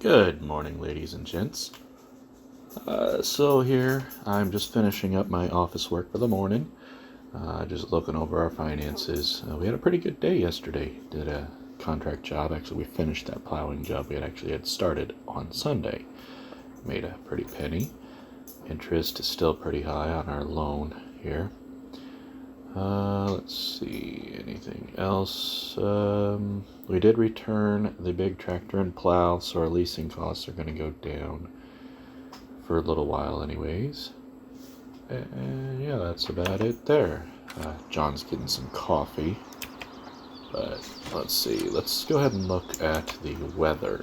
Good morning, ladies and gents. So here, I'm just finishing up my office work for the morning. Just looking over our finances. We had a pretty good day yesterday. Did a contract job. Actually, we finished that plowing job we had started on Sunday. Made a pretty penny. Interest is still pretty high on our loan here. Let's see, anything else? We did return the big tractor and plow, so our leasing costs are going to go down for a little while anyways. And yeah, that's about it there. John's getting some coffee. But let's see, let's go ahead and look at the weather.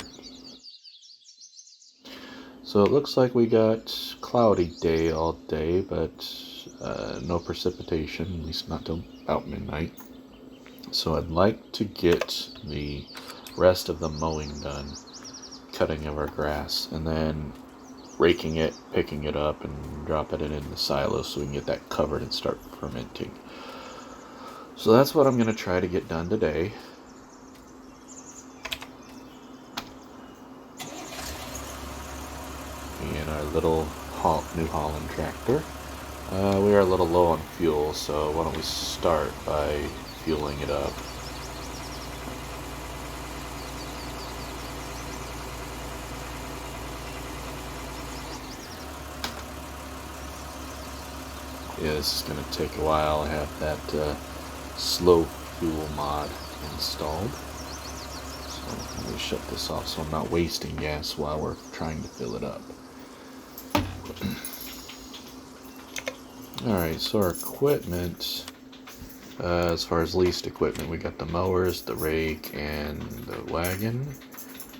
So it looks like we got cloudy day all day, but no precipitation, at least not till about midnight. So I'd like to get the rest of the mowing done, cutting of our grass, and then raking it, picking it up, and dropping it in the silo so we can get that covered and start fermenting. So that's what I'm going to try to get done today. In our little New Holland tractor. We are a little low on fuel, so why don't we start by fueling it up. Yeah, this is going to take a while. I have that slow fuel mod installed. So let me shut this off so I'm not wasting gas while we're trying to fill it up. Alright, so our equipment, as far as leased equipment, we got the mowers, the rake, and the wagon.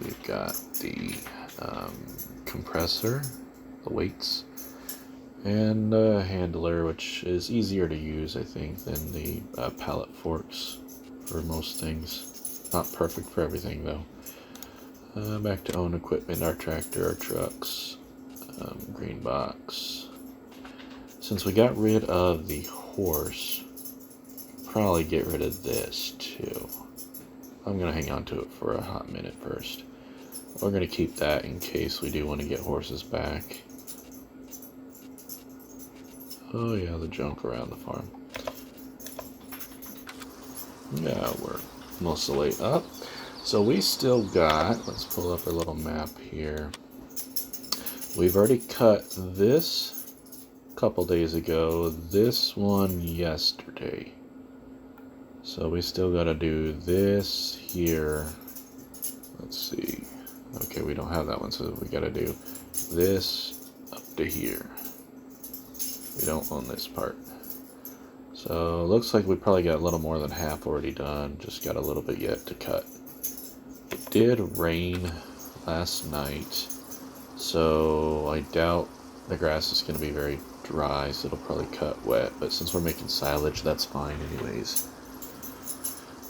We've got the compressor, the weights, and a handler, which is easier to use, I think, than the pallet forks for most things. Not perfect for everything, though. Back to own equipment, our tractor, our trucks, green box. Since we got rid of the horse, probably get rid of this too. I'm going to hang on to it for a hot minute first. We're going to keep that in case we do want to get horses back. Oh yeah, the junk around the farm. Yeah, we're most of the way up. So we still got, let's pull up our little map here. We've already cut this a couple days ago, this one yesterday. So we still got to do this here. Let's see. Okay, we don't have that one, so we got to do this up to here. We don't own this part. So it looks like we probably got a little more than half already done. Just got a little bit yet to cut. It did rain last night, so I doubt the grass is going to be very dry, so it'll probably cut wet. But since we're making silage, that's fine anyways.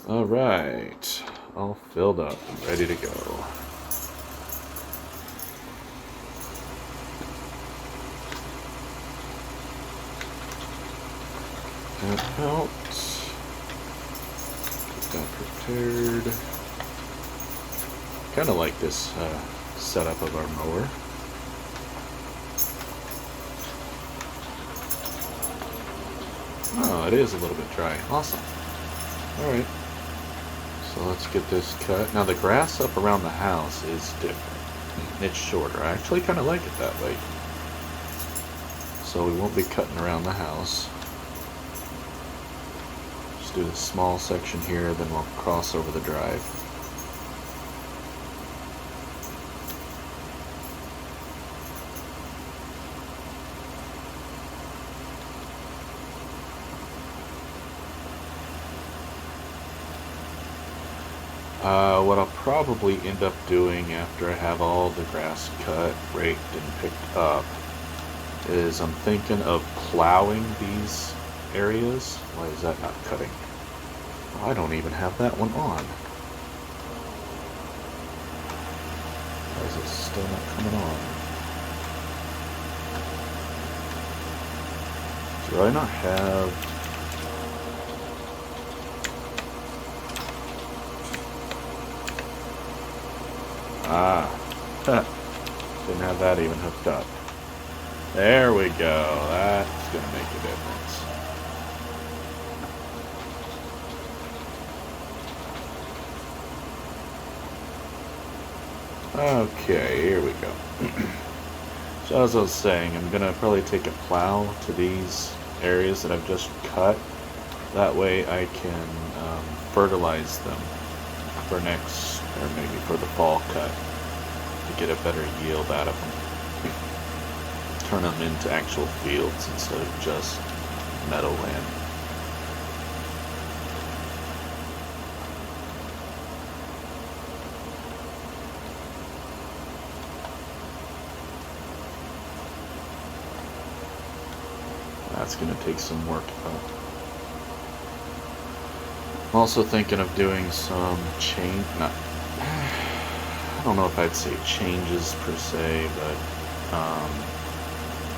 Alright, all filled up and ready to go. That out. Get that prepared. Kind of like this setup of our mower. Oh, it is a little bit dry. Awesome. Alright. So let's get this cut. Now the grass up around the house is different. It's shorter. I actually kind of like it that way. So we won't be cutting around the house. Just do the small section here, then we'll cross over the drive. What I'll probably end up doing after I have all the grass cut, raked, and picked up is I'm thinking of plowing these areas. Why is that not cutting? Oh, I don't even have that one on. Why is it still not coming on? Do I not have... Ah, Didn't have that even hooked up. There we go. That's going to make a difference. Okay, here we go. So as I was saying, I'm going to probably take a plow to these areas that I've just cut. That way I can fertilize them for next, or maybe for the fall cut, to get a better yield out of them. Turn them into actual fields instead of just meadowland. That's going to take some work though. I'm also thinking of doing some I don't know if I'd say changes per se, but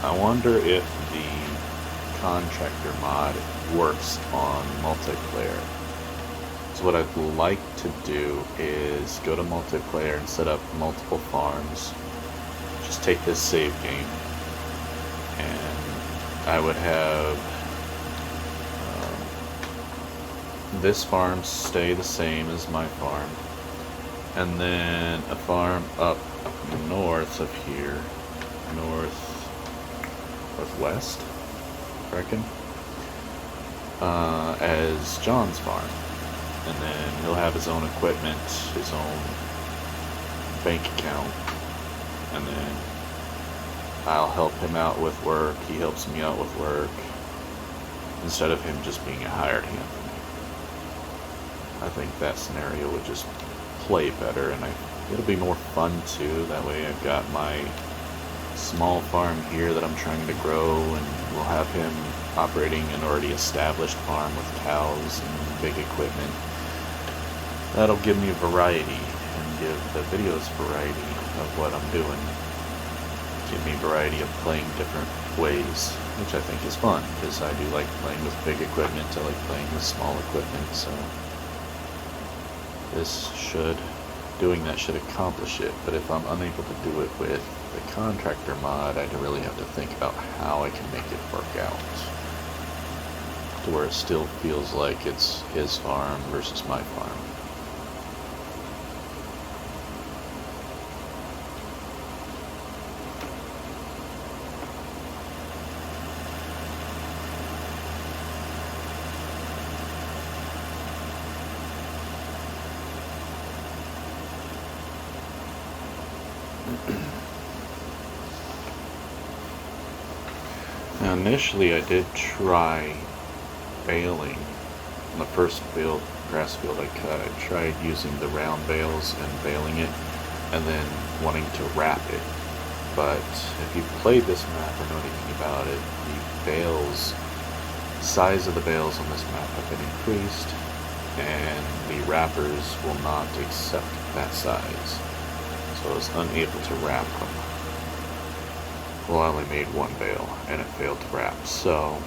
I wonder if the contractor mod works on multiplayer. So what I'd like to do is go to multiplayer and set up multiple farms. Just take this save game, and I would have this farm stay the same as my farm, and then a farm up north of here, northwest, I reckon, as John's farm, and then he'll have his own equipment, his own bank account, and then I'll help him out with work, he helps me out with work, instead of him just being a hired hand for me. I think that scenario would just play better, and it'll be more fun too. That way I've got my small farm here that I'm trying to grow, and we'll have him operating an already established farm with cows and big equipment. That'll give me variety, and give the videos variety of what I'm doing. Give me variety of playing different ways, which I think is fun, because I do like playing with big equipment, I like playing with small equipment, so doing that should accomplish it. But if I'm unable to do it with the contractor mod, I'd really have to think about how I can make it work out to where it still feels like it's his farm versus my farm. Now initially I did try baling on the first grass field I cut. I tried using the round bales and baling it, and then wanting to wrap it. But if you played this map or know anything about it, size of the bales on this map have been increased, and the wrappers will not accept that size. So I was unable to wrap them. Well, I only made one bale, and it failed to wrap, so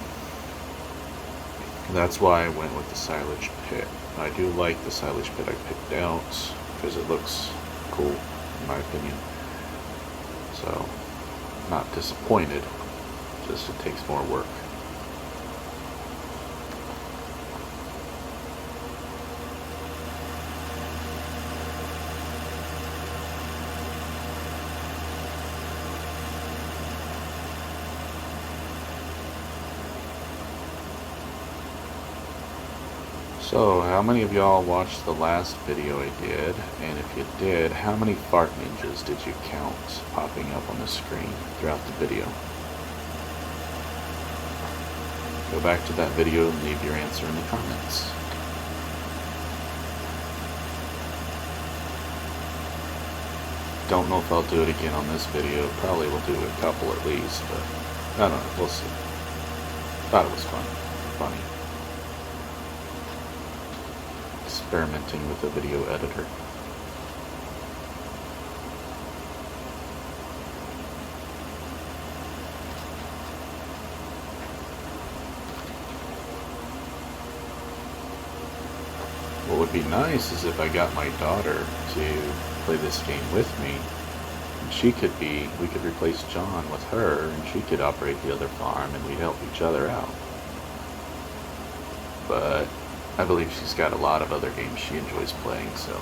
that's why I went with the silage pit. I do like the silage pit I picked out, because it looks cool, in my opinion. So, not disappointed, just it takes more work. So, how many of y'all watched the last video I did? And if you did, how many fart ninjas did you count popping up on the screen throughout the video? Go back to that video and leave your answer in the comments. Don't know if I'll do it again on this video. Probably will do a couple at least, but I don't know. We'll see. Thought it was funny. Experimenting with a video editor. What would be nice is if I got my daughter to play this game with me, we could replace John with her, and she could operate the other farm, and we'd help each other out. But I believe she's got a lot of other games she enjoys playing, so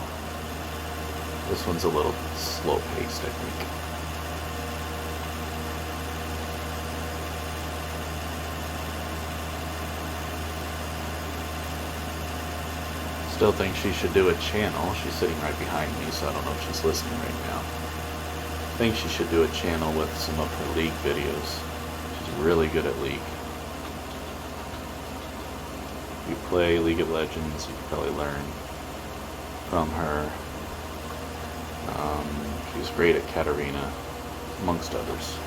this one's a little slow-paced, I think. Still think she should do a channel. She's sitting right behind me, so I don't know if she's listening right now. I think she should do a channel with some of her League videos. She's really good at League. If you play League of Legends, you can probably learn from her. She's great at Katarina, amongst others.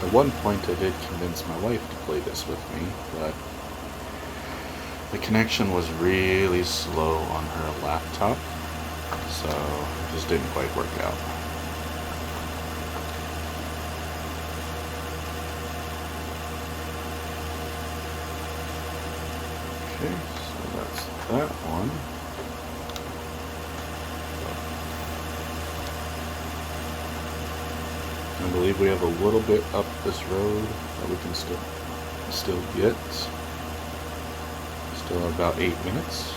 At one point I did convince my wife to play this with me, but the connection was really slow on her laptop, so it just didn't quite work out. Okay, so that's that one. I believe we have a little bit up this road that we can still get. Still about 8 minutes.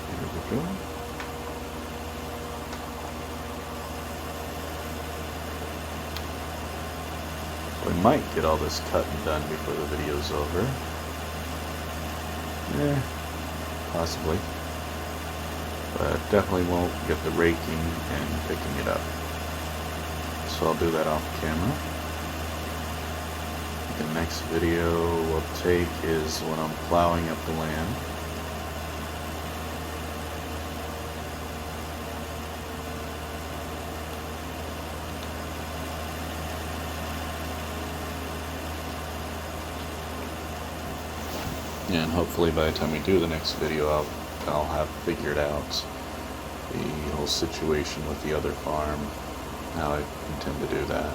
Here we go. We might get all this cut and done before the video's over. Possibly. But definitely won't get the raking and picking it up. So I'll do that off camera. The next video we'll take is when I'm plowing up the land. And hopefully by the time we do the next video, I'll have figured out the whole situation with the other farm, how I intend to do that.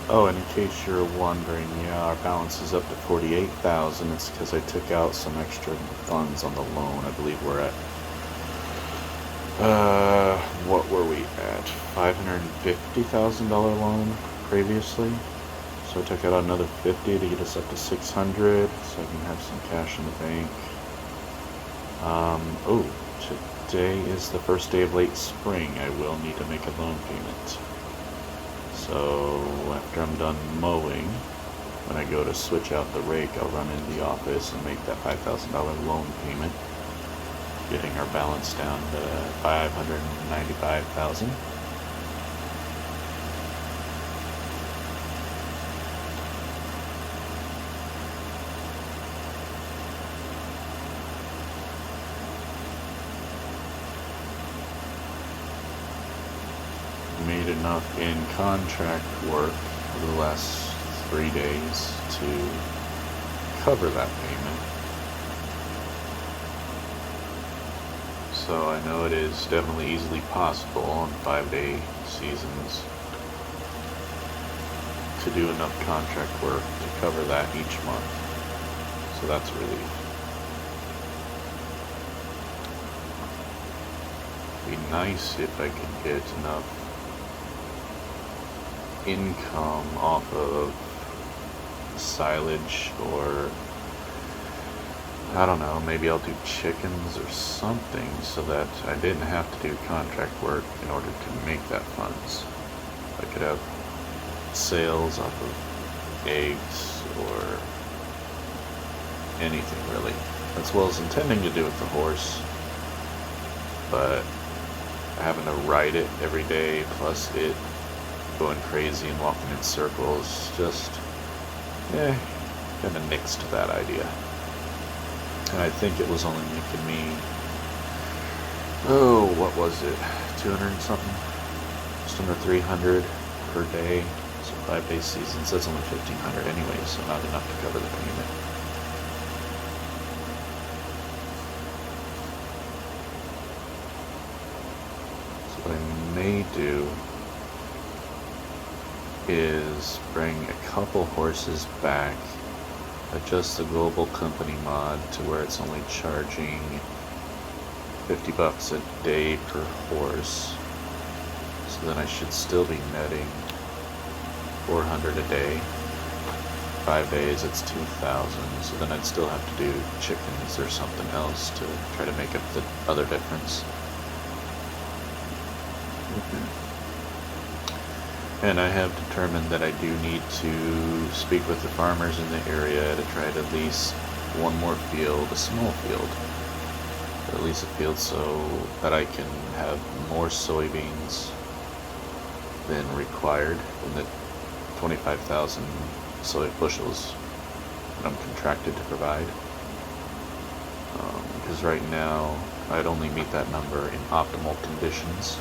Oh, and in case you're wondering, yeah, our balance is up to $48,000. It's because I took out some extra funds on the loan. I believe we're at, what were we at? $550,000 loan previously. So I took out another 50 to get us up to 600, so I can have some cash in the bank. Oh, today is the first day of late spring. I will need to make a loan payment. So after I'm done mowing, when I go to switch out the rake, I'll run into the office and make that $5,000 loan payment, getting our balance down to $595,000. Made enough in contract work over the last 3 days to cover that payment. So I know it is definitely easily possible on 5-day seasons to do enough contract work to cover that each month. So that's a relief. It'd be nice if I could get enough income off of silage, or I don't know, maybe I'll do chickens or something so that I didn't have to do contract work in order to make that funds. I could have sales off of eggs or anything really. That's what I was intending to do with the horse, but having to ride it every day plus it going crazy and walking in circles just kind of nixed that idea. And I think it was only making me, what was it, 200 and something, just under 300 per day. So 5-day seasons, that's only 1,500 anyway, so not enough to cover the payment. So what I may do is bring a couple horses back, adjust the global company mod to where it's only charging $50 a day per horse. So then I should still be netting 400 a day. 5 days it's 2,000. So then I'd still have to do chickens or something else to try to make up the other difference. And I have determined that I do need to speak with the farmers in the area to try to lease one more field, a small field, or at least a field so that I can have more soybeans than required in the 25,000 soy bushels that I'm contracted to provide. Because right now I'd only meet that number in optimal conditions,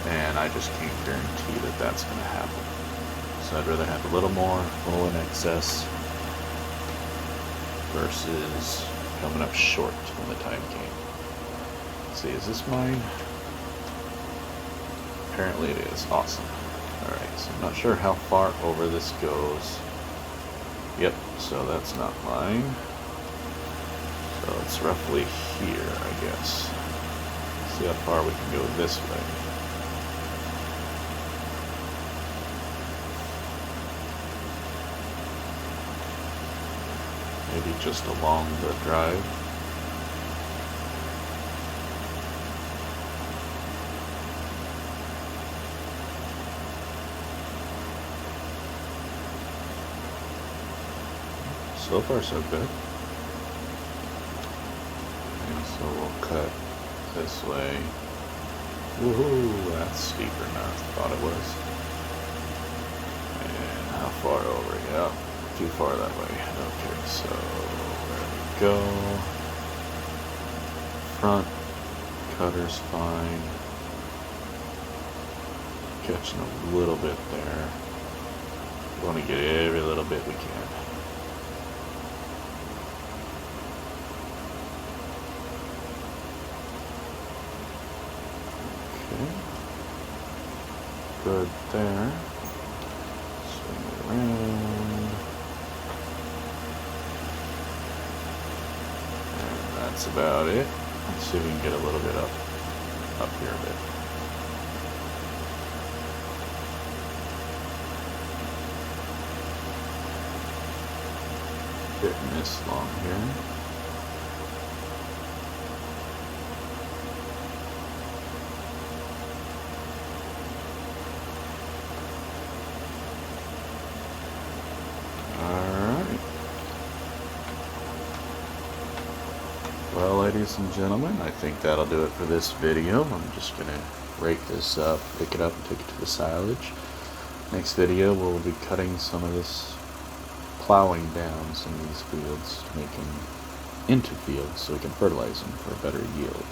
and I just can't guarantee that that's going to happen. So I'd rather have a little more, a little in excess, versus coming up short when the time came. Let's see, is this mine? Apparently it is. Awesome. Alright, so I'm not sure how far over this goes. Yep, so that's not mine. So it's roughly here, I guess. Let's see how far we can go this way. Maybe just along the drive. So far so good. And so we'll cut this way. Woohoo, that's steeper than I thought it was. And how far over? Yeah. Too far that way. Okay, so there we go. Front cutter's fine. Catching a little bit there. We want to get every little bit we can. Okay. Good there. Swing it around. That's about it. Let's see if we can get a little bit up here a bit. Getting this long here. Well, ladies and gentlemen, I think that'll do it for this video. I'm just going to rake this up, pick it up, and take it to the silage. Next video, we'll be cutting some of this, plowing down some of these fields to make them into fields so we can fertilize them for a better yield.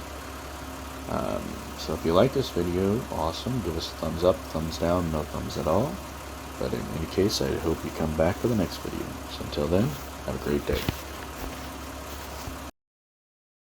So if you like this video, awesome. Give us a thumbs up, thumbs down, no thumbs at all. But in any case, I hope you come back for the next video. So until then, have a great day.